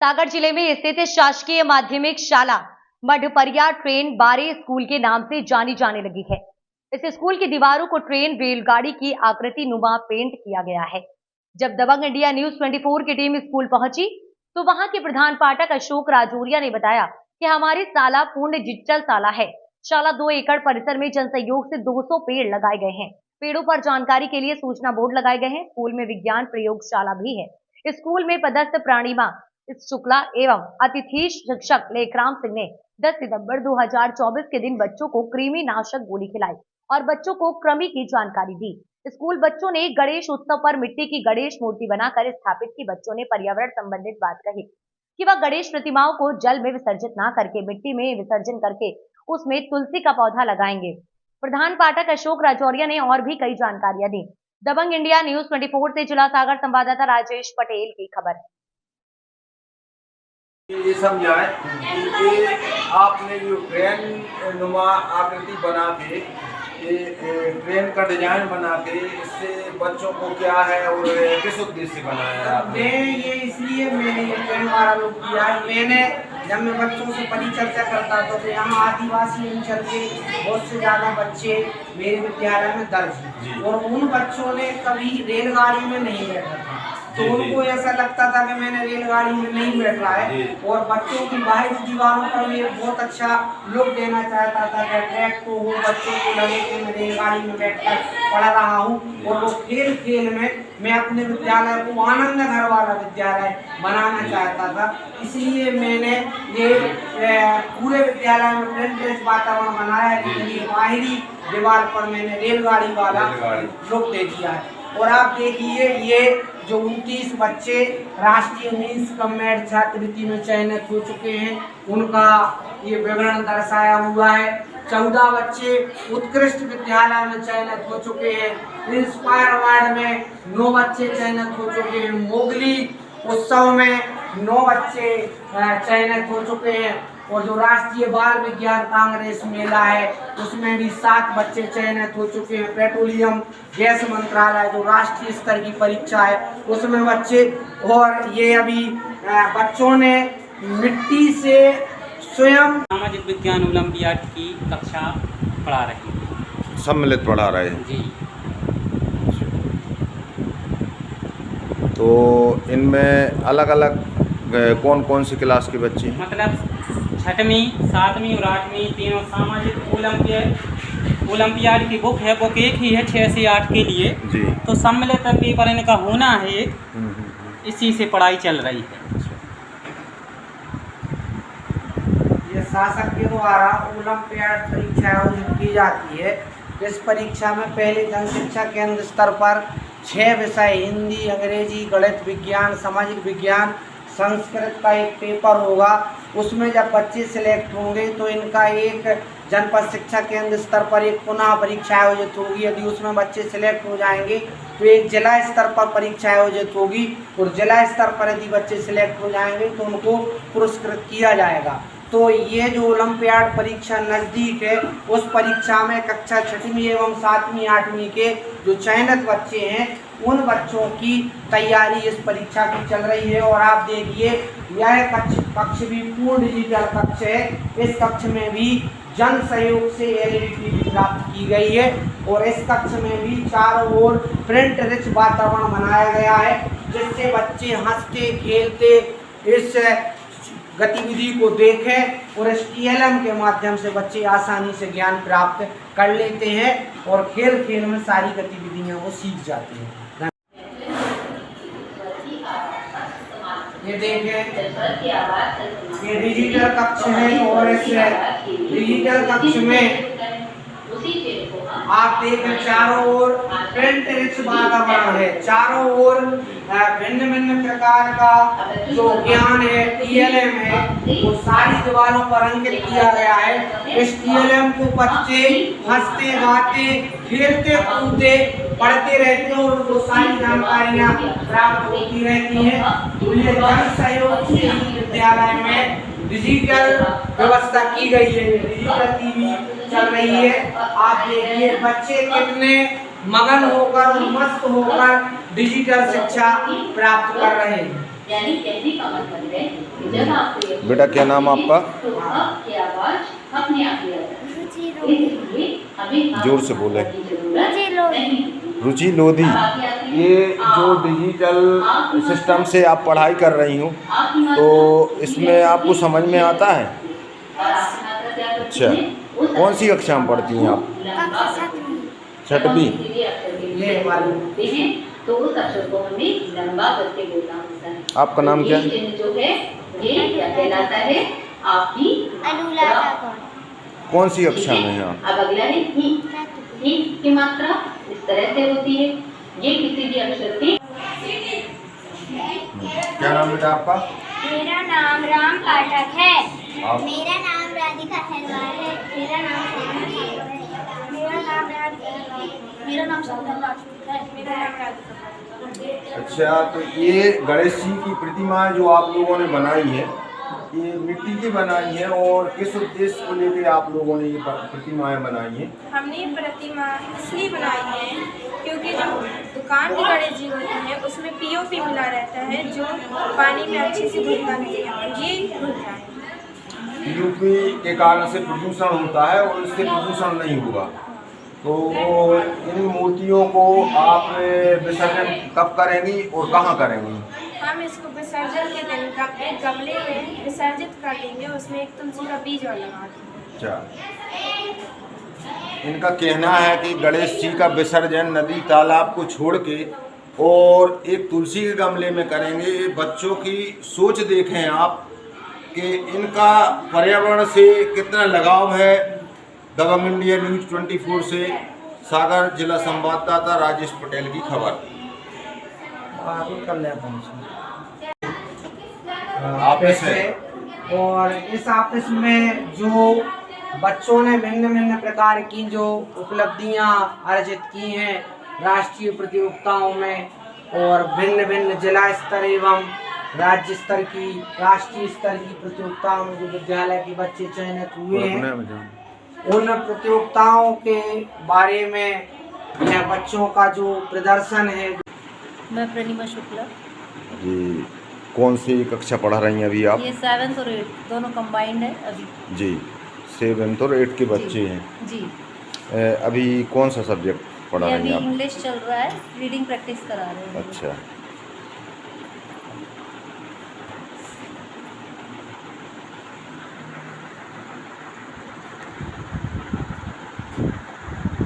सागर जिले में स्थित शासकीय माध्यमिक शाला मढपरिया ट्रेन बारे स्कूल के नाम से जानी जाने लगी है। इस स्कूल की दीवारों को ट्रेन रेलगाड़ी की आकृति नुमा पेंट किया गया है। जब दबंग इंडिया न्यूज 24 की टीम स्कूल पहुंची तो वहां के प्रधान पाठक अशोक राजौरिया ने बताया कि हमारी शाला पूर्ण डिजिटल शाला है। शाला 2 एकड़ परिसर में जनसहयोग से 200 पेड़ लगाए गए हैं। पेड़ों पर जानकारी के लिए सूचना बोर्ड लगाए गए हैं। स्कूल में विज्ञान प्रयोगशाला भी है। स्कूल में पदस्थ प्राणिमा शुक्ला एवं अतिथि शिक्षक लेखराम सिंह ने 10 सितंबर 2024 के दिन बच्चों को कृमि नाशक गोली खिलाई और बच्चों को कृमि की जानकारी दी। स्कूल बच्चों ने गणेश उत्सव पर मिट्टी की गणेश मूर्ति बनाकर स्थापित की। बच्चों ने पर्यावरण संबंधित बात कही कि वह गणेश प्रतिमाओं को जल में विसर्जित न करके मिट्टी में विसर्जन करके उसमें तुलसी का पौधा लगाएंगे। प्रधान पाठक अशोक राजौरिया ने और भी कई जानकारियां दी। दबंग इंडिया न्यूज 24 से जिला सागर संवाददाता राजेश पटेल की खबर। ये समझाए कि आपने जो ट्रेन नुमा आकृति बना के ये ट्रेन का डिजाइन बना के इससे बच्चों को क्या है और किस उद्देश्य से बनाया आपने? मैंने ये ट्रेन वाला लोग किया है। मैंने जब मैं बच्चों से परिचर्चा करता था तो यहाँ आदिवासी अंचल के बहुत से ज़्यादा बच्चे मेरे विद्यालय में दर्ज हैं और उन बच्चों ने कभी रेलगाड़ी में नहीं बैठा था, तो उनको ऐसा लगता था कि मैंने रेलगाड़ी में नहीं बैठा है और बच्चों की बाहरी दीवारों पर मैं बहुत अच्छा लुक देना चाहता था कि ट्रैक को वो बच्चों को लगे कि मैं रेलगाड़ी में बैठकर पढ़ रहा हूँ और वो खेल खेल में मैं अपने विद्यालय को आनंद घर वाला विद्यालय बनाना चाहता था। इसलिए मैंने ये पूरे विद्यालय में प्रिंट वातावरण बनाया है, इसलिए बाहरी दीवार पर मैंने रेलगाड़ी वाला लुक दे दिया है। और आप देखिए ये जो 29 बच्चे राष्ट्रीय मीन्स कमेंट छात्रवृत्ति में चयनित हो चुके हैं उनका ये विवरण दर्शाया हुआ है। 14 बच्चे उत्कृष्ट विद्यालय में चयनित हो चुके हैं। इंस्पायर अवार्ड में 9 बच्चे चयनित हो चुके हैं। मोगली उत्सव में 9 बच्चे चयनित हो चुके हैं और जो राष्ट्रीय बाल विज्ञान कांग्रेस मेला है उसमें भी 7 बच्चे चयनित हो चुके हैं। पेट्रोलियम गैस मंत्रालय जो राष्ट्रीय स्तर की परीक्षा है उसमें बच्चे, और ये अभी बच्चों ने मिट्टी से स्वयं सामाजिक विज्ञान ओलंपियाड की कक्षा पढ़ा रहे हैं, सम्मिलित पढ़ा रहे हैं जी। तो इनमें अलग अलग कौन कौन सी क्लास के बच्चे? मतलब 6वीं 7वीं और 8वीं तीनों सामाजिक ओलंपियाड की बुक है। बुक एक ही है 6 से 8 के लिए जी। तो सम्मिलित पेपर इनका होना है, इसी से पढ़ाई चल रही है। ये शासक के द्वारा ओलंपियाड परीक्षा आयोजित की जाती है। इस परीक्षा में पहले जनशिक्षा केंद्र स्तर पर 6 विषय हिंदी, अंग्रेजी, गणित, विज्ञान, सामाजिक विज्ञान, संस्कृत का एक पेपर होगा। उसमें जब बच्चे सिलेक्ट होंगे तो इनका एक जनपद शिक्षा केंद्र स्तर पर एक पुनः परीक्षा आयोजित होगी। यदि उसमें बच्चे सिलेक्ट हो जाएंगे तो एक जिला स्तर पर परीक्षा आयोजित होगी और जिला स्तर पर यदि बच्चे सिलेक्ट हो जाएंगे तो उनको पुरस्कृत किया जाएगा। तो ये जो ओलंपियाड परीक्षा नज़दीक है उस परीक्षा में कक्षा 6वीं एवं 7वीं 8वीं के जो चयनित बच्चे हैं उन बच्चों की तैयारी इस परीक्षा की चल रही है। और आप देखिए यह कक्ष भी पूर्ण डिजिटल कक्ष है। इस कक्ष में भी जन सहयोग से LED टीवी प्राप्त की गई है और इस कक्ष में भी चारों ओर प्रिंट रिच वातावरण बनाया गया है जिससे बच्चे हंसते खेलते इस गतिविधि को देखें और इस TLM के माध्यम से बच्चे आसानी से ज्ञान प्राप्त कर लेते हैं और खेल खेल में सारी गतिविधियां वो सीख जाते हैं। ये देखें ये डिजिटल कक्ष है और इस डिजिटल कक्ष में आप देखें चारों ओर प्रिंट रिच वातावरण है। चारों ओर भिन्न भिन्न प्रकार का जो ज्ञान है TLM है वो सारी दीवारों पर अंकित किया गया है। इस TLM को बच्चे हंसते गाते खेलते कूदते पढ़ते रहते हैं और उनको सारी जानकारियाँ प्राप्त होती रहती हैं। तो ये जन सहयोग से विद्यालय में डिजिटल व्यवस्था की गई है। डिजिटल टीवी चल रही है। आप देखिए बच्चे कितने मगन होकर मस्त होकर डिजिटल शिक्षा प्राप्त कर रहे हैं। यानी कहने का मतलब है कि जब आपको ये बेटा क्या नाम आपका? तो आपकी आवाज अपने आप ही आ जाती है। इसलिए हमें जोर से बोले। रुचि लोधी। ये जो डिजिटल सिस्टम से आप पढ़ाई कर रही हूँ तो इसमें आपको समझ में आता है? अच्छा, कौन सी कक्षा में पढ़ती हैं आप? छठवीं। ये वाली तो उस अक्षर को हमें लंबा करके बोलना होता है। आपका नाम क्या है? चिन्ह जो है ये क्या कहलाता है? आपकी अनुलादा। कौन सी कक्षा में हैं आप? अब अगला है ही। ही की मात्रा इस तरह से होती है। ये किसी भी अक्षर की। क्या नाम बेटा आपका? मेरा नाम राम पाठक है। आप? मेरा नाम राधिका खैरवाल है। मेरा नाम सोना ठाकुर है। मेरा नाम राजपूत है। मेरा नाम राधिका। अच्छा, तो ये गणेश जी की प्रतिमा जो आप लोगों ने बनाई है, ये मिट्टी की बनाई है और किस उद्देश्य को लेकर आप लोगों ने ये प्रतिमाएं बनाई हैं? हमने ये प्रतिमा इसलिए बनाई है क्योंकि जो दुकान के गणेश जी होते हैं उसमें पीओपी मिला रहता है जो पानी में अच्छे से घुलता नहीं है। ये घुल रहा है। पीओपी के कारण से प्रदूषण होता है और इससे प्रदूषण नहीं होगा। तो इन मूर्तियों को आप विसर्जन कब करेंगी और कहाँ करेंगी? हम इसको विसर्जन के दिन एक गमले में विसर्जित कर देंगे। उसमें एक तुलसी का बीज और लगा देंगे। अच्छा, इनका कहना है कि गणेश जी का विसर्जन नदी तालाब को छोड़ के और एक तुलसी के गमले में करेंगे। बच्चों की सोच देखें आप कि इनका पर्यावरण से कितना लगाव है। दबंग इंडिया न्यूज 24 से सागर जिला संवाददाता राजेश पटेल की खबर। ऑफिस है और इस ऑफिस में जो बच्चों ने भिन्न भिन्न प्रकार की जो उपलब्धियां अर्जित की हैं राष्ट्रीय प्रतियोगिताओं में और भिन्न भिन्न जिला स्तर एवं राज्य स्तर की राष्ट्रीय स्तर की प्रतियोगिताओं में जो विद्यालय के बच्चे चयनित हुए हैं, उन प्रतियोगिताओं के बारे में यह बच्चों का जो प्रदर्शन है। मैं प्रणिमा शुक्ला जी, कौन सी कक्षा पढ़ा रही हैं अभी आप? ये 7th और 8th दोनों कंबाइंड है अभी। जी, 7th और 8th के बच्चे हैं जी। अभी कौन सा सब्जेक्ट पढ़ा रही हैं अभी आप? इंग्लिश चल रहा है, रीडिंग प्रैक्टिस करा रहे हैं। अच्छा।